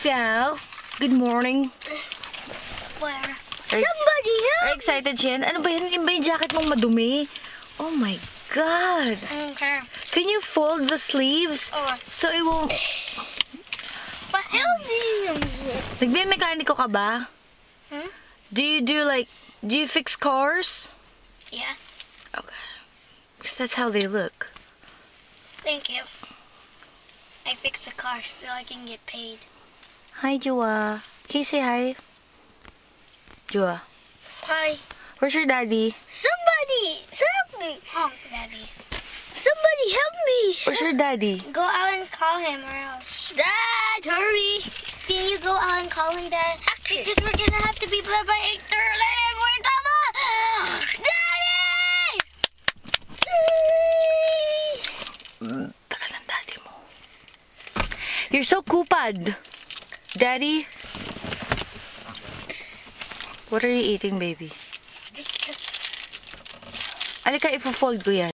So, good morning. Where? Somebody help! Are you excited, Shen? Ano ba yan? Yung ba yung jacket mong madumi? Oh my God! Okay. Can you fold the sleeves? Oh. So it won't... But help me. Nagme-mekaniko ka ba? Hmm? Do you fix cars? Yeah. Okay. Because that's how they look. Thank you. I fixed the car so I can get paid. Hi, Jua. Can you say hi? Jua. Hi. Where's your daddy? Somebody help me. Oh, Daddy. Somebody help me. Where's your daddy? Go out and call him or else. Dad, hurry. Can you go out and call him, Dad? Action. Because we're going to have to be back by 8:30 and we're done. Daddy! Takal ng daddy mo. You're so kupad. Daddy? What are you eating, baby? Alika, ipo-fold ko yan.